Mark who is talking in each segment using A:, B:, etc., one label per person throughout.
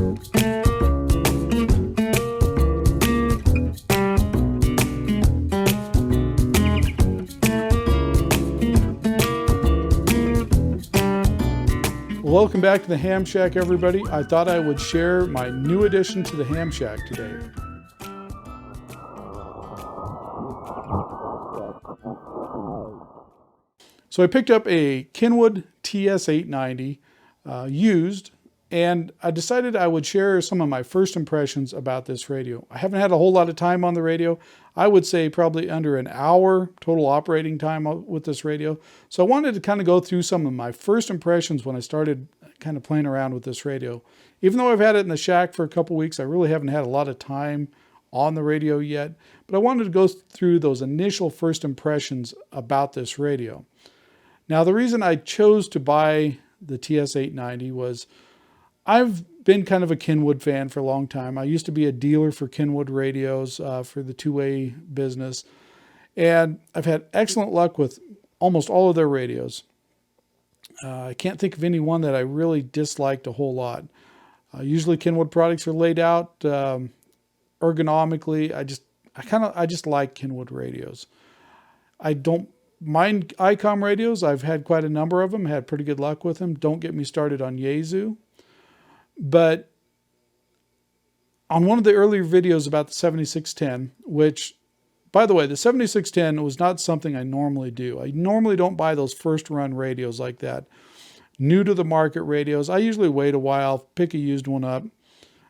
A: Welcome back to the Ham Shack, everybody. I thought I would share my new addition to the Ham Shack today. So I picked up a Kenwood TS-890 used, and I decided I would share some of my first impressions about this radio. I haven't had a whole lot of time on the radio. I would say probably under an hour total operating time with this radio. So I wanted to kind of go through some of my first impressions when I started kind of playing around with this radio. Even though I've had it in the shack for a couple weeks, I really haven't had a lot of time on the radio yet. But I wanted to go through those initial first impressions about this radio. Now, the reason I chose to buy the TS-890 was I've been kind of a Kenwood fan for a long time. I used to be a dealer for Kenwood radios for the two-way business. And I've had excellent luck with almost all of their radios. I can't think of any one that I really disliked a whole lot. Usually Kenwood products are laid out ergonomically. I just like Kenwood radios. I don't mind ICOM radios. I've had quite a number of them, had pretty good luck with them. Don't get me started on Yaesu. But on one of the earlier videos about the 7610, which, by the way, the 7610 was not something I normally do. I normally don't buy those first run radios like that. New to the market radios. I usually wait a while, pick a used one up.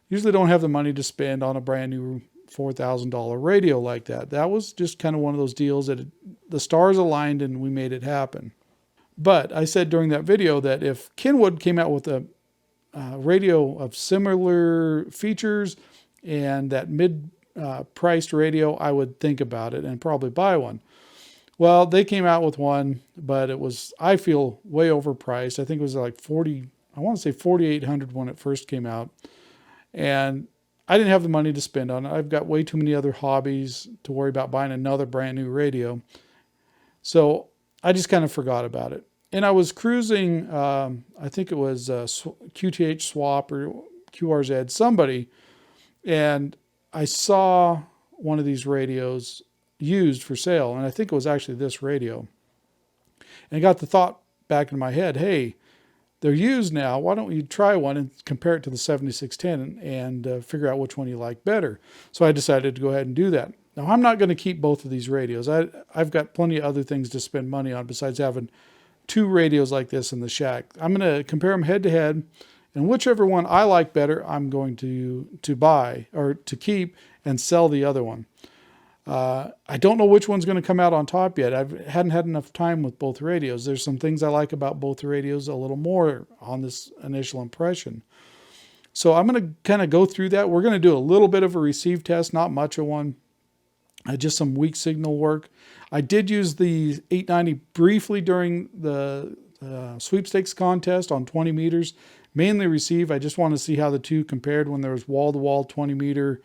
A: Usually don't have the money to spend on a brand new $4,000 radio like that. That was just kind of one of those deals that the stars aligned and we made it happen. But I said during that video that if Kenwood came out with a radio of similar features and that mid-priced radio, I would think about it and probably buy one. Well, they came out with one, but it was, I feel, way overpriced. I think it was like $4,800 when it first came out. And I didn't have the money to spend on it. I've got way too many other hobbies to worry about buying another brand new radio. So I just kind of forgot about it. And I was cruising, I think it was QTH Swap or QRZ, somebody, and I saw one of these radios used for sale, and I think it was actually this radio. And I got the thought back in my head, hey, they're used now. Why don't you try one and compare it to the 7610 and figure out which one you like better? So I decided to go ahead and do that. Now, I'm not going to keep both of these radios. I've got plenty of other things to spend money on besides having two radios like this in the shack. I'm going to compare them head to head, and whichever one I like better, I'm going to buy or to keep and sell the other one. I don't know which one's going to come out on top yet. I hadn't had enough time with both radios. There's some things I like about both radios a little more on this initial impression. So I'm going to kind of go through that. We're going to do a little bit of a receive test, not much of one. Just some weak signal work. I did use the 890 briefly during the sweepstakes contest on 20 meters, mainly receive. I just want to see how the two compared when there was wall-to-wall 20-meter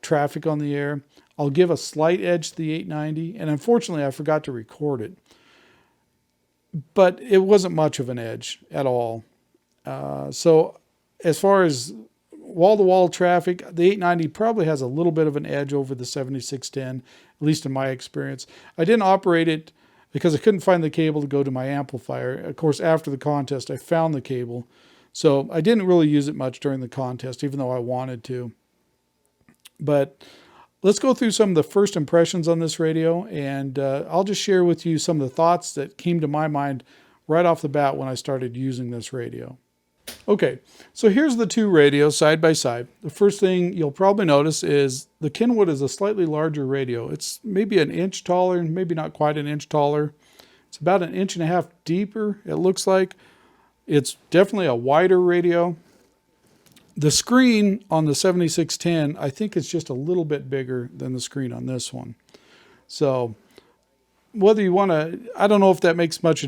A: traffic on the air. I'll give a slight edge to the 890, and unfortunately I forgot to record it. But it wasn't much of an edge at all. So as far as wall-to-wall traffic, the 890 probably has a little bit of an edge over the 7610, at least in my experience. I didn't operate it because I couldn't find the cable to go to my amplifier. Of course, after the contest, I found the cable. So I didn't really use it much during the contest, even though I wanted to. But let's go through some of the first impressions on this radio, and I'll just share with you some of the thoughts that came to my mind right off the bat when I started using this radio. Okay, so here's the two radios side by side. The first thing you'll probably notice is the Kenwood is a slightly larger radio. It's maybe an inch taller, maybe not quite an inch taller. It's about an inch and a half deeper, it looks like. It's definitely a wider radio. The screen on the 7610, I think it's just a little bit bigger than the screen on this one. So whether you want to, I don't know if that makes much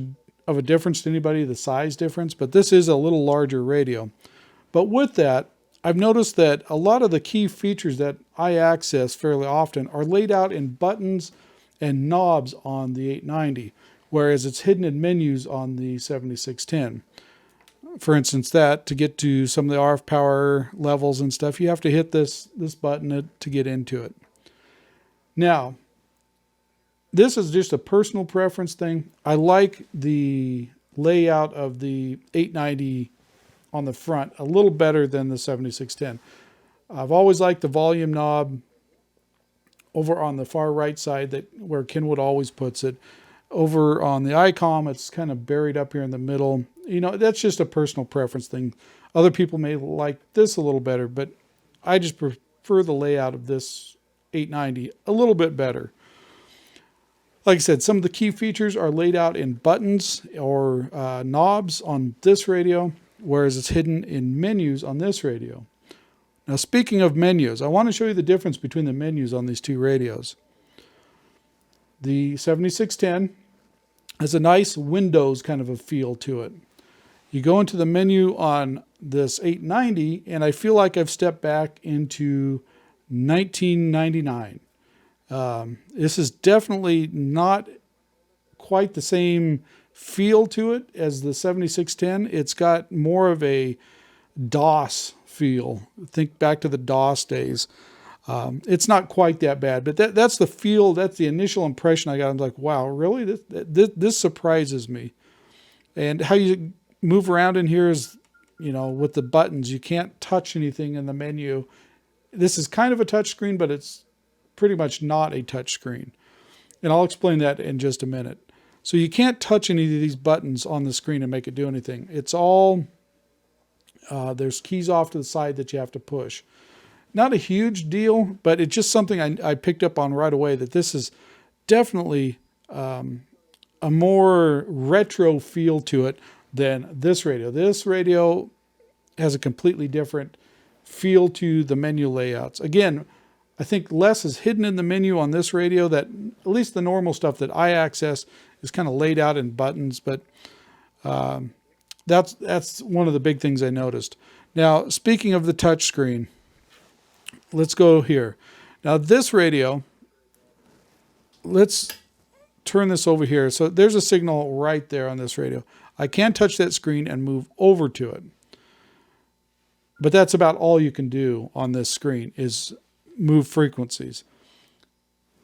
A: of a difference to anybody, the size difference, but this is a little larger radio. But with that, I've noticed that a lot of the key features that I access fairly often are laid out in buttons and knobs on the 890, whereas it's hidden in menus on the 7610. for instance, that to get to some of the RF power levels and stuff, you have to hit this button to get into it. Now, this is just a personal preference thing. I like the layout of the 890 on the front a little better than the 7610. I've always liked the volume knob over on the far right side, where Kenwood always puts it. Over on the ICOM, it's kind of buried up here in the middle. That's just a personal preference thing. Other people may like this a little better, but I just prefer the layout of this 890 a little bit better. Like I said, some of the key features are laid out in buttons or knobs on this radio, whereas it's hidden in menus on this radio. Now, speaking of menus, I want to show you the difference between the menus on these two radios. The 7610 has a nice Windows kind of a feel to it. You go into the menu on this 890, and I feel like I've stepped back into 1999. This is definitely not quite the same feel to it as the 7610. It's got more of a DOS feel. Think back to the DOS days. It's not quite that bad, but that's the feel. That's the initial impression I got. I'm like, wow, really? This surprises me. And how you move around in here is, with the buttons, you can't touch anything in the menu. This is kind of a touch screen, but it's pretty much not a touch screen. And I'll explain that in just a minute. So you can't touch any of these buttons on the screen and make it do anything. It's all, there's keys off to the side that you have to push. Not a huge deal, but it's just something I picked up on right away, that this is definitely a more retro feel to it than this radio. This radio has a completely different feel to the menu layouts. Again, I think less is hidden in the menu on this radio. That at least the normal stuff that I access is kind of laid out in buttons, but that's one of the big things I noticed. Now, speaking of the touch screen, let's go here. Now, this radio, let's turn this over here. So there's a signal right there on this radio. I can touch that screen and move over to it. But that's about all you can do on this screen, is move frequencies.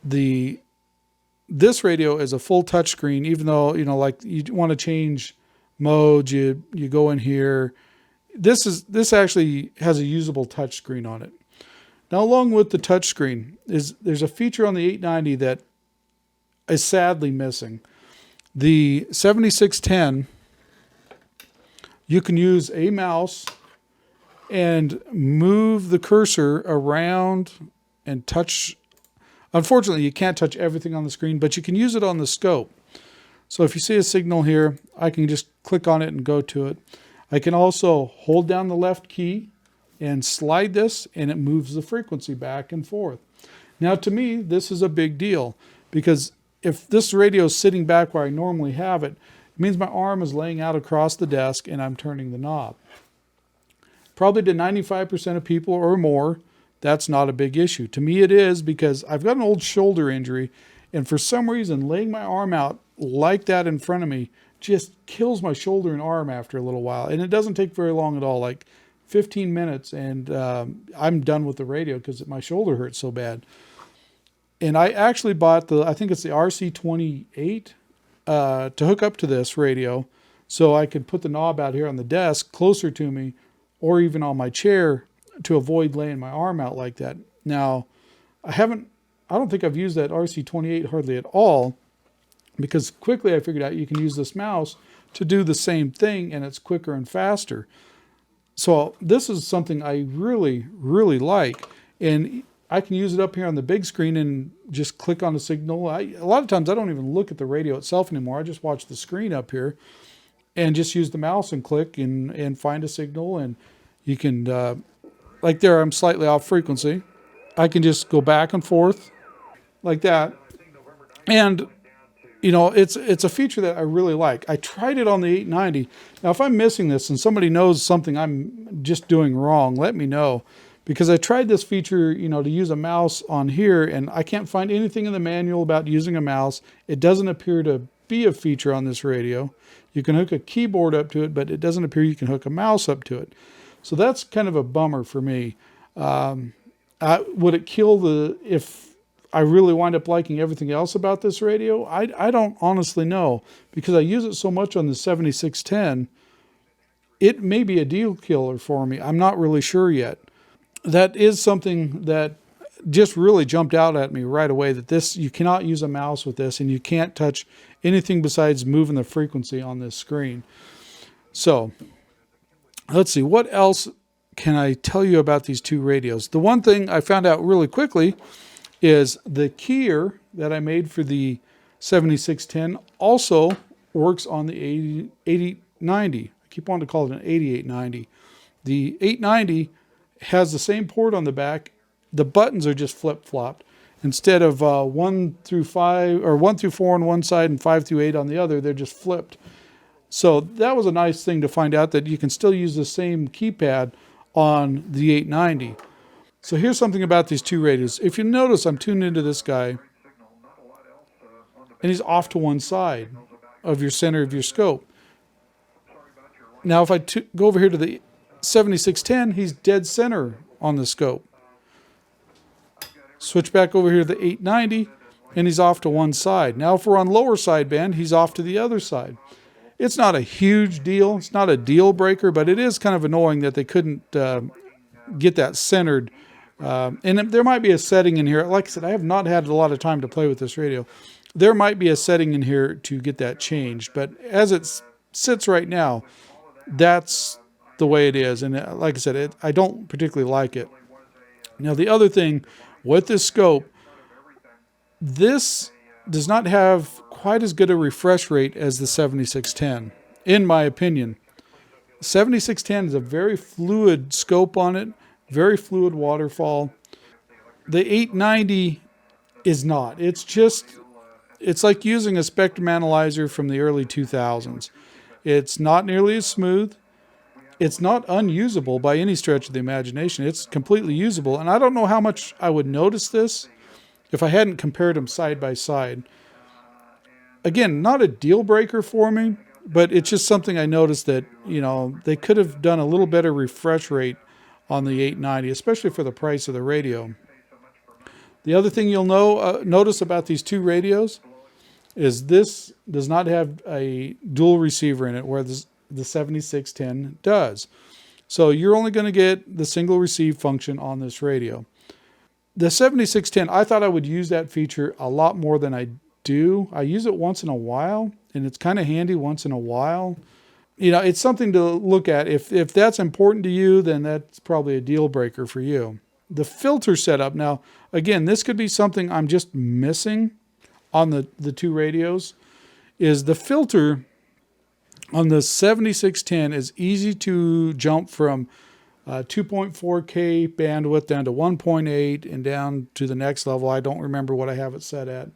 A: This radio is a full touch screen, even though, like you want to change modes, you go in here. This actually has a usable touch screen on it. Now, along with the touch screen, there's a feature on the 890 that is sadly missing. The 7610, you can use a mouse and move the cursor around and touch. Unfortunately, you can't touch everything on the screen, but you can use it on the scope. So if you see a signal here, I can just click on it and go to it. I can also hold down the left key and slide this, and it moves the frequency back and forth. Now, to me, this is a big deal, because if this radio is sitting back where I normally have it, it means my arm is laying out across the desk and I'm turning the knob. Probably to 95% of people or more, that's not a big issue. To me, it is, because I've got an old shoulder injury, and for some reason, laying my arm out like that in front of me just kills my shoulder and arm after a little while. And it doesn't take very long at all, like 15 minutes, and I'm done with the radio because my shoulder hurts so bad. And I actually bought I think it's the IC-78 to hook up to this radio, so I could put the knob out here on the desk closer to me, or even on my chair, to avoid laying my arm out like that. Now, I don't think I've used that IC-78 hardly at all, because quickly I figured out you can use this mouse to do the same thing, and it's quicker and faster. So this is something I really, really like. And I can use it up here on the big screen and just click on a signal. A lot of times I don't even look at the radio itself anymore. I just watch the screen up here and just use the mouse and click and find a signal. And you can, like there, I'm slightly off frequency. I can just go back and forth like that. And it's a feature that I really like. I tried it on the 890. Now, if I'm missing this and somebody knows something I'm just doing wrong, let me know. Because I tried this feature, to use a mouse on here, and I can't find anything in the manual about using a mouse. It doesn't appear to be a feature on this radio. You can hook a keyboard up to it, but it doesn't appear you can hook a mouse up to it. So that's kind of a bummer for me. Would it kill if I really wind up liking everything else about this radio? I don't honestly know, because I use it so much on the 7610. It may be a deal killer for me. I'm not really sure yet. That is something that just really jumped out at me right away, that you cannot use a mouse with this, and you can't touch anything besides moving the frequency on this screen. So let's see, what else can I tell you about these two radios? The one thing I found out really quickly is the keyer that I made for the 7610 also works on the 8890. I keep wanting to call it an 8890. The 890 has the same port on the back. The buttons are just flip-flopped. Instead of 1 through 5 or 1 through 4 on one side and 5 through 8 on the other, they're just flipped. So that was a nice thing to find out, that you can still use the same keypad on the 890. So here's something about these two radios. If you notice, I'm tuned into this guy, and he's off to one side of your center of your scope. Now if I go over here to the 7610, he's dead center on the scope. Switch back over here to the 890, and he's off to one side. Now if we're on lower sideband, he's off to the other side. It's not a huge deal. It's not a deal breaker, but it is kind of annoying that they couldn't get that centered. And there might be a setting in here. Like I said, I have not had a lot of time to play with this radio. There might be a setting in here to get that changed. But as it sits right now, that's the way it is. And like I said, I don't particularly like it. Now, the other thing with this scope, this does not have quite as good a refresh rate as the 7610, in my opinion. 7610 is a very fluid scope on it, very fluid waterfall. The 890 is not. It's like using a spectrum analyzer from the early 2000s. It's not nearly as smooth. It's not unusable by any stretch of the imagination. It's completely usable, and I don't know how much I would notice this if I hadn't compared them side by side. Again, not a deal breaker for me, but it's just something I noticed that, they could have done a little better refresh rate on the 890, especially for the price of the radio. The other thing you'll notice about these two radios is this does not have a dual receiver in it, where the 7610 does. So you're only going to get the single receive function on this radio. The 7610, I thought I would use that feature a lot more than I do. I use it once in a while, and it's kind of handy once in a while. It's something to look at. If that's important to you, then that's probably a deal breaker for you. The filter setup. Now, again, this could be something I'm just missing on the two radios, is the filter on the 7610 is easy to jump from 2.4K bandwidth down to 1.8 and down to the next level. I don't remember what I have it set at.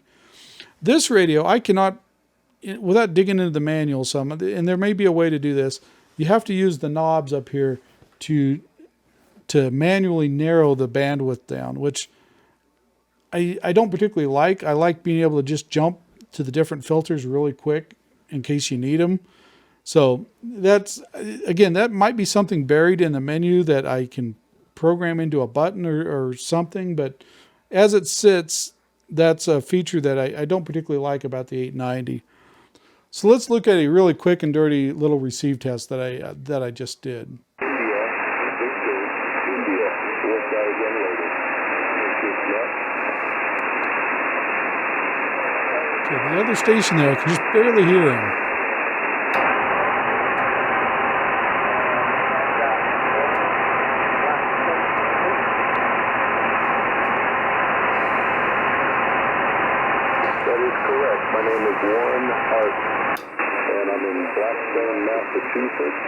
A: This radio, I cannot, without digging into the manual some, and there may be a way to do this, you have to use the knobs up here to manually narrow the bandwidth down, which I don't particularly like. I like being able to just jump to the different filters really quick in case you need them. So that might be something buried in the menu that I can program into a button or something, but as it sits, that's a feature that I don't particularly like about the 890. So let's look at a really quick and dirty little receive test that I just did. Okay, the other station there, I can just barely hear him.
B: That is correct. My name is Warren Hart, and I'm in Blackstone, Massachusetts.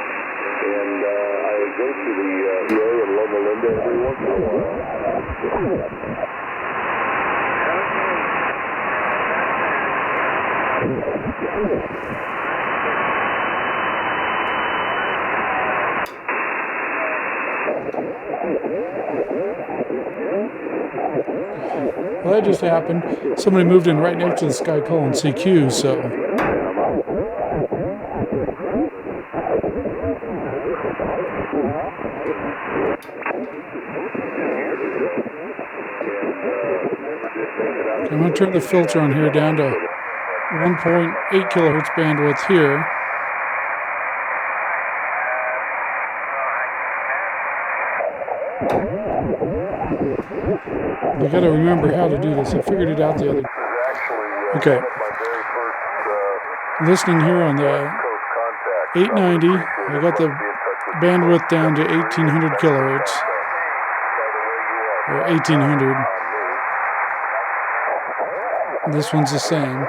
B: And I go to the VA in Loma Linda every once in a while.
A: Well, that just happened. Somebody moved in right next to this guy calling CQ, so. I'm going to turn the filter on here down to 1.8 kilohertz bandwidth here. You got to remember how to do this. I figured it out the other day. Okay. Listening here on the 890, I got the bandwidth down to 1800 kilohertz, or 1800. This one's the same.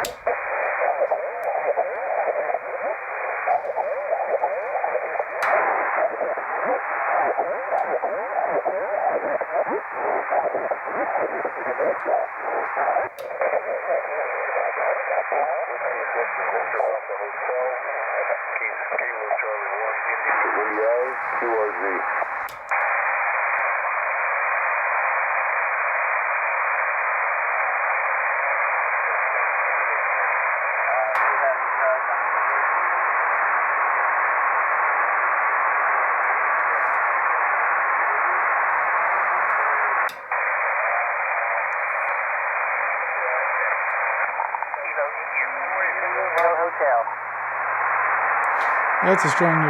A: That's a strong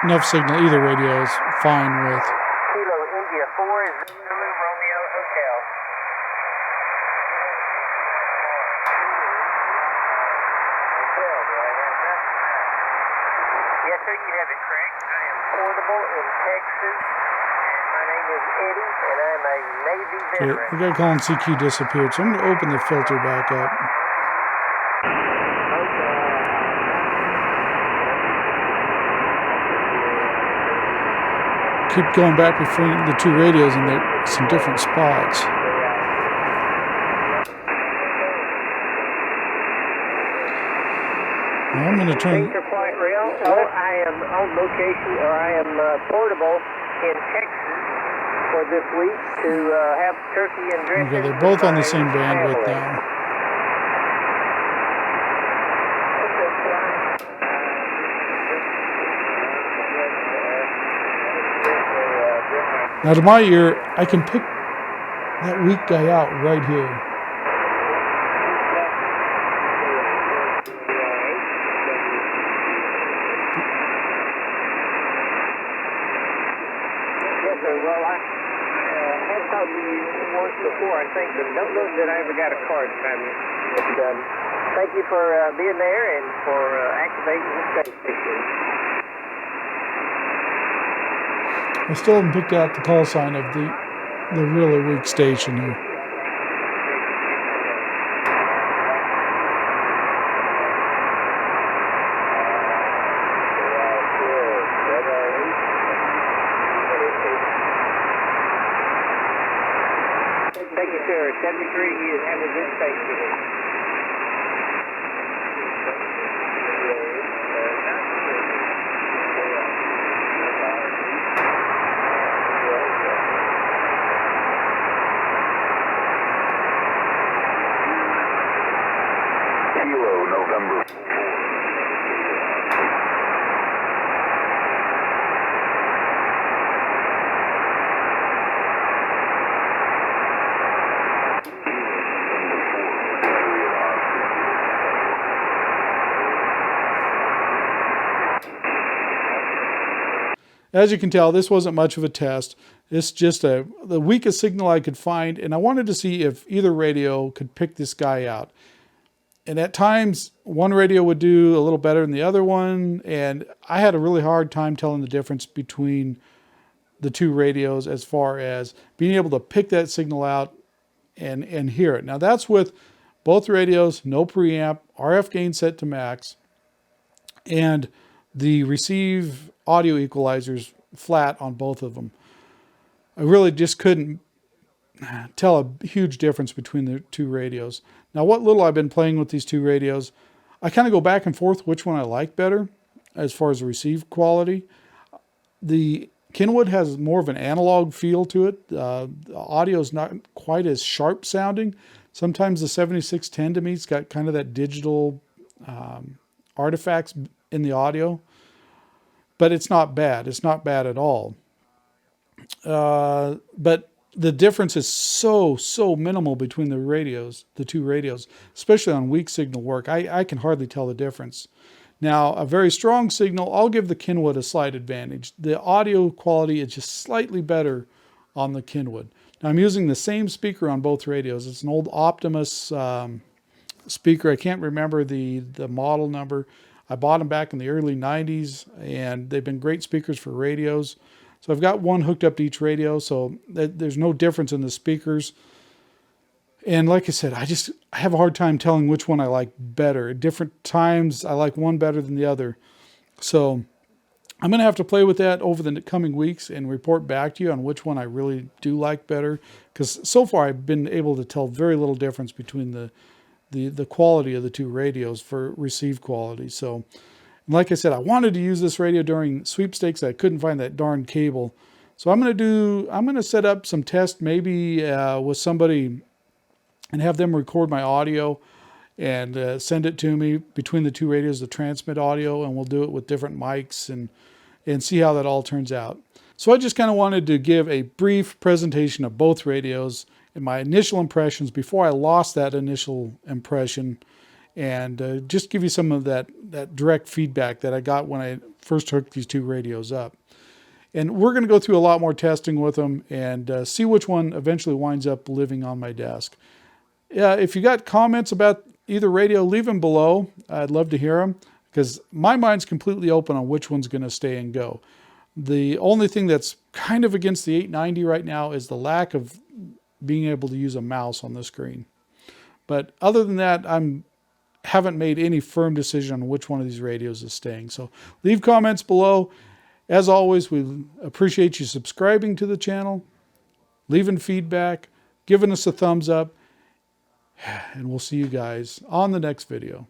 A: enough signal either radio is fine with.
C: Kilo India 4 is Zulu Romeo Hotel. Yes, sir, you have it correct. I am portable in Texas. My name is Eddie, and I'm a Navy veteran.
A: Okay, the guy calling CQ disappeared, so I'm going to open the filter back up. Keep going back between the two radios and there's some different spots. Now I'm going to turn.
C: Things are quite real. Oh, I am on location, or I am portable in Texas for this week to have turkey and dressing.
A: Okay, they're both on the same bandwidth now. Now to my ear, I can pick that weak guy out right here.
C: Yes, sir. Well, I have talked to you once before, I think, but don't know that I ever got a card from you. But, thank you for being there and for activating the station.
A: I still haven't picked out the call sign of the really weak station here.
C: Thank you, sir. 73, you have a good station.
B: November.
A: As you can tell, this wasn't much of a test. It's just the weakest signal I could find, and I wanted to see if either radio could pick this guy out. And at times, one radio would do a little better than the other one, and I had a really hard time telling the difference between the two radios as far as being able to pick that signal out and hear it. Now that's with both radios, no preamp, RF gain set to max, and the receive audio equalizers flat on both of them. I really just couldn't tell a huge difference between the two radios. Now, what little I've been playing with these two radios, I kind of go back and forth which one I like better as far as the receive quality. The Kenwood has more of an analog feel to it. The audio is not quite as sharp sounding. Sometimes the 7610 to me, it's got kind of that digital artifacts in the audio. But it's not bad. It's not bad at all. But the difference is so minimal between the radios, the two radios, especially on weak signal work. I can hardly tell the difference. Now, a very strong signal, I'll give the Kenwood a slight advantage. The audio quality is just slightly better on the Kenwood. Now, I'm using the same speaker on both radios. It's an old Optimus speaker. I can't remember the model number. I bought them back in the early 90s, and they've been great speakers for radios. So I've got one hooked up to each radio, so there's no difference in the speakers. And like I said, I have a hard time telling which one I like better. At different times, I like one better than the other. So I'm going to have to play with that over the coming weeks and report back to you on which one I really do like better. Because so far, I've been able to tell very little difference between the quality of the two radios for receive quality. So, like I said, I wanted to use this radio during sweepstakes. I couldn't find that darn cable. So I'm going to set up some tests maybe with somebody and have them record my audio and send it to me between the two radios to transmit audio, and we'll do it with different mics and see how that all turns out. So I just kind of wanted to give a brief presentation of both radios and my initial impressions before I lost that initial impression, and just give you some of that direct feedback that I got when I first hooked these two radios up. And we're going to go through a lot more testing with them and see which one eventually winds up living on my desk. If you got comments about either radio, leave them below. I'd love to hear them, because my mind's completely open on which one's going to stay and go. The only thing that's kind of against the 890 right now is the lack of being able to use a mouse on the screen. But other than that, haven't made any firm decision on which one of these radios is staying. So leave comments below. As always, we appreciate you subscribing to the channel, leaving feedback, giving us a thumbs up, and we'll see you guys on the next video.